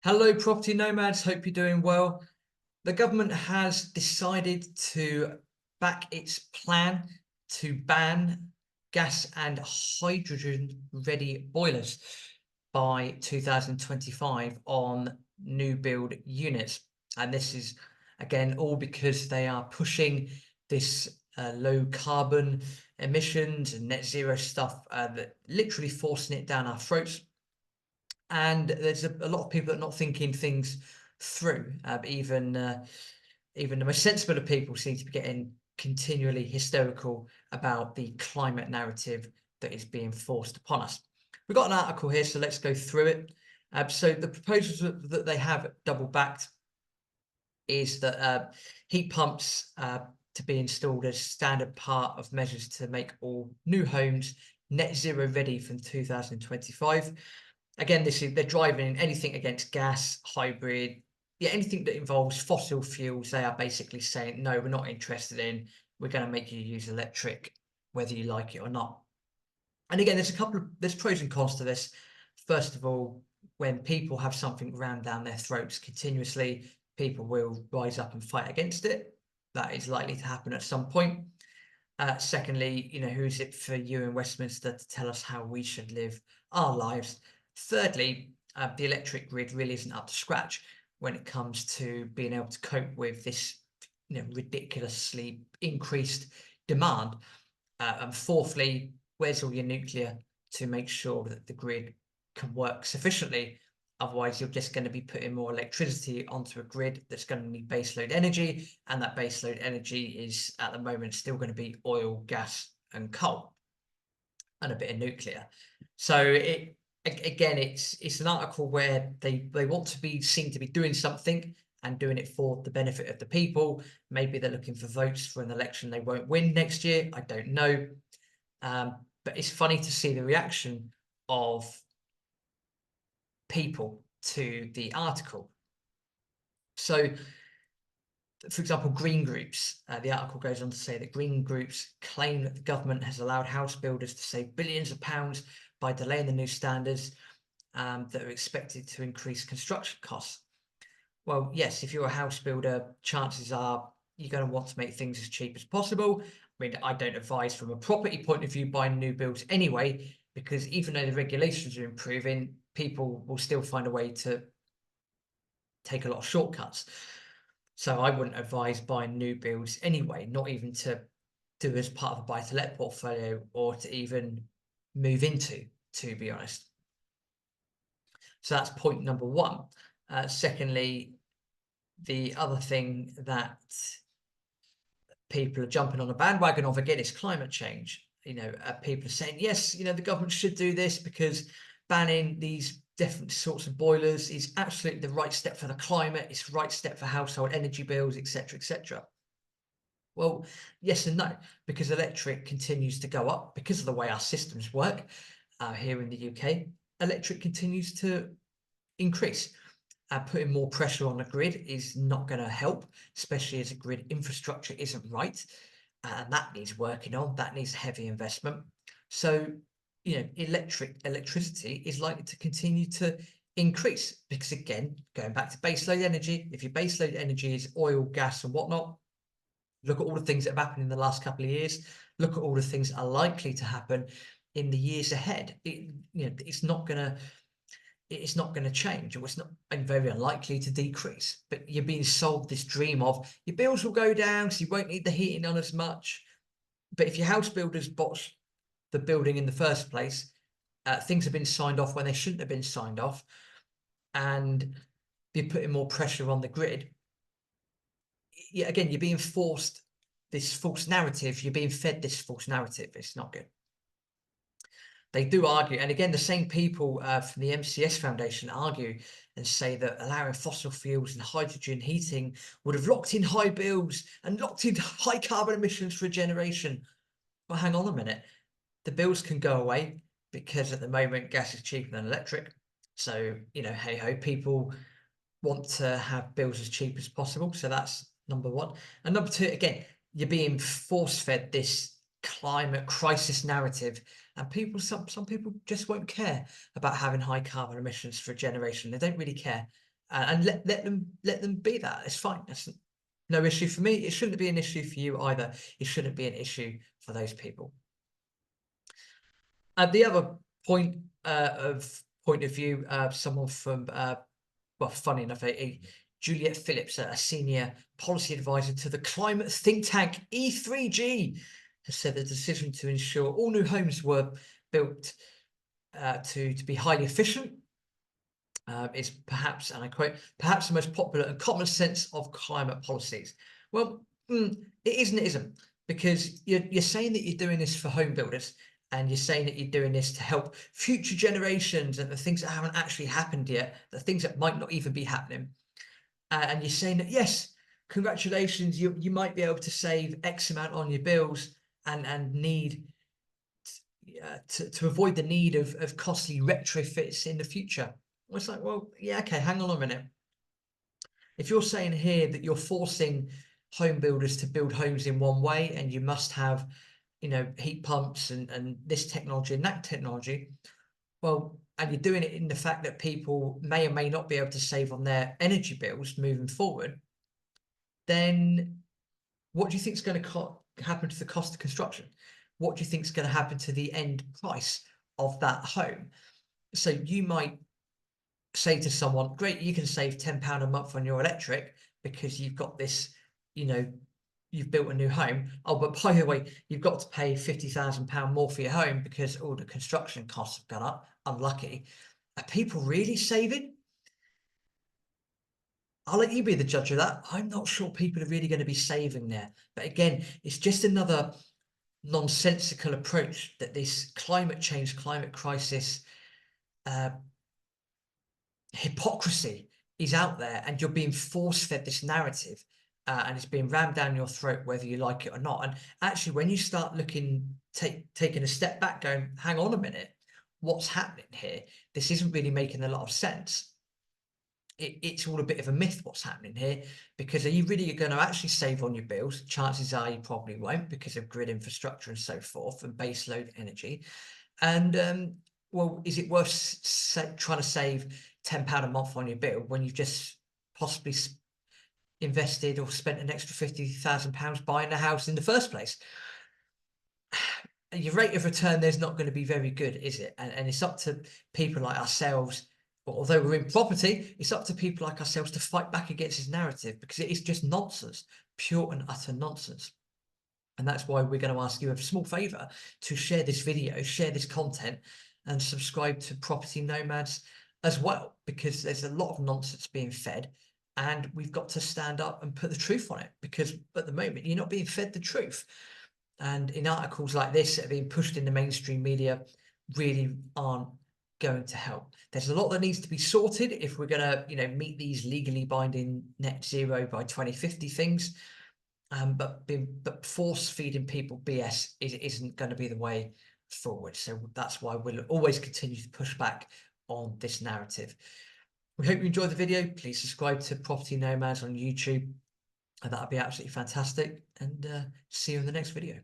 Hello, property nomads. Hope you're doing well. The government has decided to back its plan to ban gas and hydrogen ready boilers by 2025 on new build units. And this is, again, all because they are pushing this low carbon emissions and net zero stuff that literally forcing it down our throats. And there's a lot of people that are not thinking things through. Even the most sensible of people seem to be getting continually hysterical about the climate narrative that is being forced upon us. We've got an article here, so let's go through it. So the proposals that they have double backed is that heat pumps to be installed as standard part of measures to make all new homes net zero ready from 2025. Again, they're driving anything against gas, hybrid, yeah, anything that involves fossil fuels. They are basically saying, no, we're not interested in. We're going to make you use electric, whether you like it or not. And again, there's pros and cons to this. First of all, when people have something rammed down their throats continuously, people will rise up and fight against it. That is likely to happen at some point. Secondly, who is it for you in Westminster to tell us how we should live our lives? Thirdly, the electric grid really isn't up to scratch when it comes to being able to cope with this ridiculously increased demand. And fourthly, where's all your nuclear to make sure that the grid can work sufficiently? Otherwise, you're just going to be putting more electricity onto a grid that's going to need baseload energy, and that baseload energy is at the moment still going to be oil, gas, and coal, and a bit of nuclear. So it's an article where they want to be seen to be doing something and doing it for the benefit of the people. Maybe they're looking for votes for an election they won't win next year. I don't know. But it's funny to see the reaction of people to the article. So, for example, green groups, the article goes on to say that green groups claim that the government has allowed house builders to save billions of pounds by delaying the new standards that are expected to increase construction costs. Well, yes, if you're a house builder, chances are you're going to want to make things as cheap as possible. I mean, I don't advise from a property point of view buying new builds anyway, because even though the regulations are improving, people will still find a way to take a lot of shortcuts. So I wouldn't advise buying new builds anyway, not even to do as part of a buy-to-let portfolio or to even move into, to be honest. So that's point number one. Secondly, the other thing that people are jumping on a bandwagon of again is climate change. People are saying, yes, the government should do this because banning these different sorts of boilers is absolutely the right step for the climate. It's the right step for household energy bills, etc., etc. Well, yes and no, because electric continues to go up because of the way our systems work here in the UK. Electric continues to increase. Putting more pressure on the grid is not going to help, especially as the grid infrastructure isn't right. And that needs working on, that needs heavy investment. So, electricity is likely to continue to increase because, again, going back to baseload energy, if your baseload energy is oil, gas, and whatnot, look at all the things that have happened in the last couple of years. Look at all the things that are likely to happen in the years ahead. It's not going to change, or it's not very unlikely to decrease. But you're being sold this dream of your bills will go down, so you won't need the heating on as much. But if your house builders botched the building in the first place, things have been signed off when they shouldn't have been signed off, and you're putting more pressure on the grid. Again, you're being forced this false narrative. You're being fed this false narrative. It's not good. They do argue, and again, the same people from the MCS Foundation argue and say that allowing fossil fuels and hydrogen heating would have locked in high bills and locked in high carbon emissions for a generation. Well, hang on a minute. The bills can go away because at the moment gas is cheaper than electric. So, hey ho, people want to have bills as cheap as possible. So that's number one. And number two, again, you're being force-fed this climate crisis narrative, and some people just won't care about having high carbon emissions for a generation. They don't really care. and let them be that. It's fine. That's no issue for me. It shouldn't be an issue for you either. It shouldn't be an issue for those people. The other point of view, someone from well, funny enough, Juliet Phillips, a senior policy advisor to the climate think tank E3G, has said the decision to ensure all new homes were built to be highly efficient is perhaps, and I quote, perhaps the most popular and common sense of climate policies. Well, it isn't, it isn't, because you're saying that you're doing this for home builders, and you're saying that you're doing this to help future generations and the things that haven't actually happened yet, the things that might not even be happening. And you're saying that, yes, congratulations, you might be able to save X amount on your bills and need to avoid the need of costly retrofits in the future. Well, it's like, well, yeah, okay, hang on a minute. If you're saying here that you're forcing home builders to build homes in one way and you must have, heat pumps and this technology and that technology, well, and you're doing it in the fact that people may or may not be able to save on their energy bills moving forward, then what do you think is going to happen to the cost of construction? What do you think is going to happen to the end price of that home? So you might say to someone, great, you can save £10 a month on your electric because you've got this, you've built a new home. Oh, but by the way, you've got to pay £50,000 more for your home because all the construction costs have gone up. Unlucky. Are people really saving? I'll let you be the judge of that. I'm not sure people are really going to be saving there. But again, it's just another nonsensical approach that this climate change, climate crisis, hypocrisy is out there, and you're being force-fed this narrative, and it's being rammed down your throat whether you like it or not. And actually, when you start taking a step back, going, hang on a minute, what's happening here? This isn't really making a lot of sense. It's all a bit of a myth what's happening here, because are you really going to actually save on your bills? Chances are you probably won't, because of grid infrastructure and so forth and baseload energy. And well, is it worth trying to save £10 a month on your bill when you've just possibly invested or spent an extra £50,000 buying a house in the first place? Your rate of return there's not going to be very good, is it? And it's up to people like ourselves, although we're in property, it's up to people like ourselves to fight back against this narrative, because it is just nonsense, pure and utter nonsense. And that's why we're going to ask you a small favor to share this video, share this content, and subscribe to Property Nomads as well, because there's a lot of nonsense being fed, and we've got to stand up and put the truth on it, because at the moment you're not being fed the truth. And in articles like this that are being pushed in the mainstream media really aren't going to help. There's a lot that needs to be sorted if we're going to, meet these legally binding net zero by 2050 things. But force feeding people BS isn't going to be the way forward. So that's why we'll always continue to push back on this narrative. We hope you enjoyed the video. Please subscribe to Property Nomads on YouTube. And that would be absolutely fantastic. And see you in the next video.